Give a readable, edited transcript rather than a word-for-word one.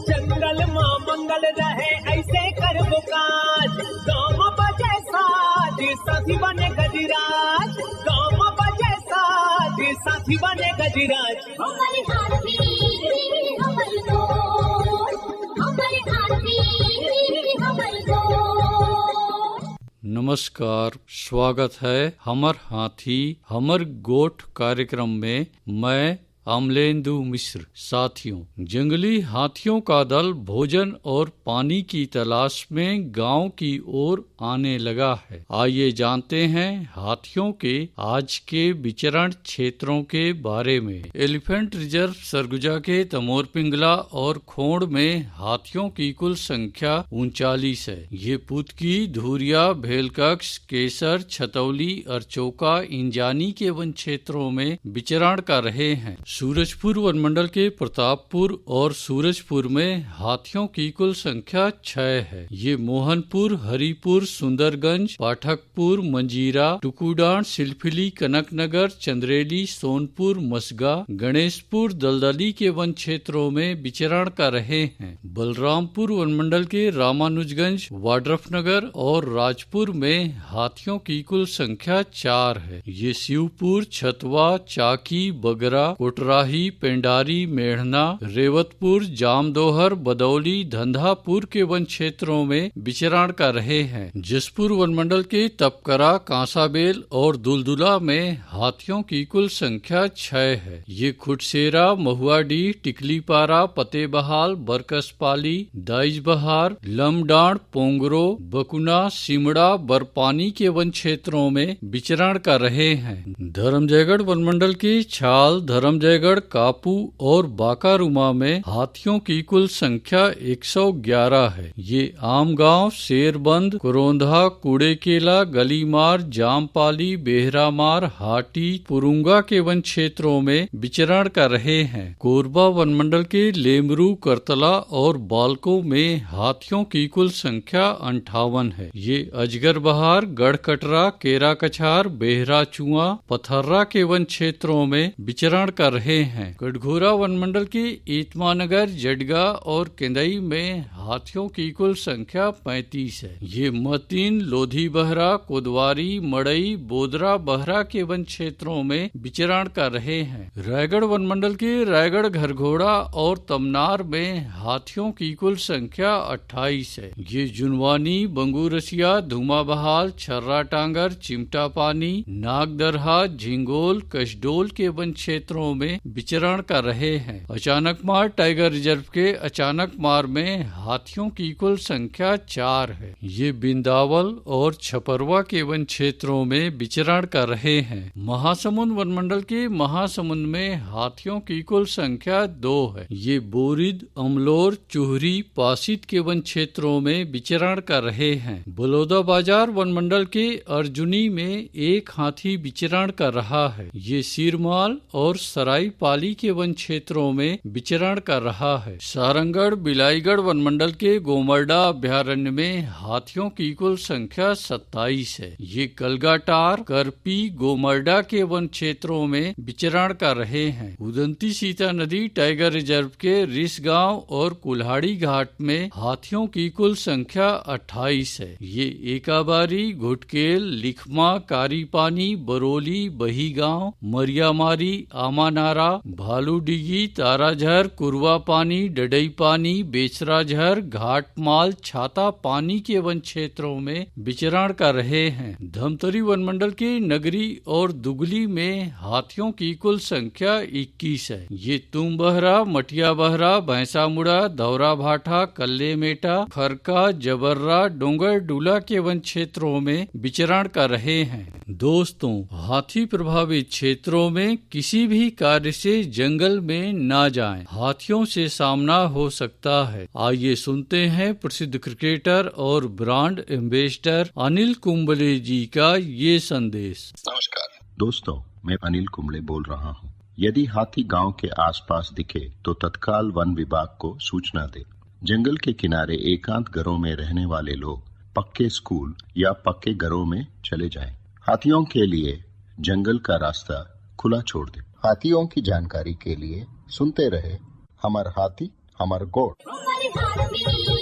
जंगल मां मंगल रहे ऐसे कर काज, गाँव बजे साज साथी बने गजराज, गाँव बजे साज साथी बने गजराज। हमारे हाथी हमारे दोस्त, हमारे हाथी हमारे दोस्त। नमस्कार, स्वागत है हमर हाथी हमर गोठ कार्यक्रम में। मैं अमलेंदु मिश्र। साथियों, जंगली हाथियों का दल भोजन और पानी की तलाश में गांव की ओर आने लगा है। आइए जानते हैं हाथियों के आज के विचरण क्षेत्रों के बारे में। एलिफेंट रिजर्व सरगुजा के तमोर पिंगला और खोड़ में हाथियों की कुल संख्या 39 है। ये पुतकी, धूरिया, भेलकक्ष, केसर, छतौली, अरचोका, इंजानी के वन क्षेत्रों में विचरण कर रहे हैं। सूरजपुर वनमंडल के प्रतापपुर और सूरजपुर में हाथियों की कुल संख्या 6 है। ये मोहनपुर, हरिपुर, सुंदरगंज, पाठकपुर, मंजीरा, टुकुडान, सिलफिली, कनकनगर, चंद्रेली, सोनपुर, मसगा, गणेशपुर, दलदली के वन क्षेत्रों में विचरण कर रहे हैं। बलरामपुर वनमंडल के रामानुजगंज, वाड्रफनगर और राजपुर में हाथियों की कुल संख्या 4 है। ये शिवपुर, छतवा, चाकी, बगरा, कोटराही, पेंडारी, मेढ़ना, रेवतपुर, जामदोहर, बदौली, धंधापुर के वन क्षेत्रों में विचरण कर रहे हैं। जसपुर वनमंडल के तपकरा, कांसाबेल और दुलदुला में हाथियों की कुल संख्या 6 है। ये खुटसेरा, महुआडीह, टिकलीपारा, फतेहबहाल, बरकसपाली, दाइजबहार, लमडांड, पोंगरो, बकुना, सिमड़ा, बरपानी के वन क्षेत्रों में विचरण कर रहे हैं। धर्मजयगढ़ वनमंडल के छाल, धर्मजयगढ़, कापू और बाकारुमा में हाथियों की कुल संख्या 111 है। ये आमगांव, शेरबंद, कुरोंधा, कुड़ेकेला, गलीमार, जामपाली, बेहरामार, हाटी, पुरुंगा के वन क्षेत्रों में विचरण कर रहे हैं। कोरबा वनमंडल के लेमरू, करतला और बालको में हाथियों की कुल संख्या 58 है। ये अजगर बहार, गढ़कटरा, केरा कछार, बेहरा चुआ, पथर्रा के वन क्षेत्रों में विचरण कर रहे हैं। कटघोरा वनमंडल के ईतमानगर, जडगा और केंदई में हाथियों की कुल संख्या 35 है। ये मतीन, लोधी बहरा, कोदवारी, मड़ई, बोदरा बहरा के वन क्षेत्रों में विचरण कर रहे हैं। रायगढ़ वनमंडल के रायगढ़, घरघोड़ा और तमनार में हाथियों की कुल संख्या 28 है। ये जुनवानी, बंगूरसिया, धुमाबहाल, छर्रा टांगर, चिमटा पानी, नागदरहा, झिंगोल, कसडोल के वन क्षेत्रों में विचरण कर रहे हैं। अचानकमार टाइगर रिजर्व के अचानकमार में हाथियों की कुल संख्या 4 है। ये बिंदावल और छपरवा के वन क्षेत्रों में विचरण कर रहे हैं। महासमुंद वनमंडल के महासमुंद में हाथियों की कुल संख्या 2 है। ये बोरिद, अमलोर, चुहरी, पासित के वन क्षेत्रों में विचरण कर रहे हैं। बलौदा बाजार वनमंडल के अर्जुनी में एक हाथी विचरण कर रहा है। ये सिरमाल और सराई पाली के वन क्षेत्रों में विचरण कर रहा है। सारंगढ़, बिलाईगढ़ वनमंडल के गोमरडा अभ्यारण्य में हाथियों की कुल संख्या 27 है। ये कलगाटार, करपी, गोमरडा के वन क्षेत्रों में विचरण कर रहे हैं। उदंती सीता नदी टाइगर रिजर्व के रिसगांव और कुल्हाड़ी घाट में हाथियों की कुल संख्या 28 है। ये एकाबारी, घुटकेल, लिखमा, कारीपानी, बरोली, बहीगांव, मरियामारी, आमानारा, भालूडिगी, ताराझर, कुरवा पानी, डडई पानी, बेचराझर, घाटमाल, छाता पानी के वन क्षेत्रों में विचरण कर रहे हैं। धमतरी वनमंडल के नगरी और दुगली में हाथियों की कुल संख्या 21 है। ये तुम्बहरा, मटिया बहरा, भैंसामुड़ा, दौरा भाठा, कल्ले मेटा, खरका, जबर्रा, डोंगर डूला के वन क्षेत्रों में विचरण कर रहे हैं। दोस्तों, हाथी प्रभावित क्षेत्रों में किसी भी कार्य से जंगल में ना जाएं। हाथियों से सामना हो सकता है। आइए सुनते हैं प्रसिद्ध क्रिकेटर और ब्रांड एम्बेसडर अनिल कुंबले जी का ये संदेश। नमस्कार दोस्तों, मैं अनिल कुंबले बोल रहा हूँ। यदि हाथी गांव के आसपास दिखे तो तत्काल वन विभाग को सूचना दे। जंगल के किनारे एकांत घरों में रहने वाले लोग पक्के स्कूल या पक्के घरों में चले जाएं। हाथियों के लिए जंगल का रास्ता खुला छोड़ दे। हाथियों की जानकारी के लिए सुनते रहे हमर हाथी हमर गोठ। हमर हाथी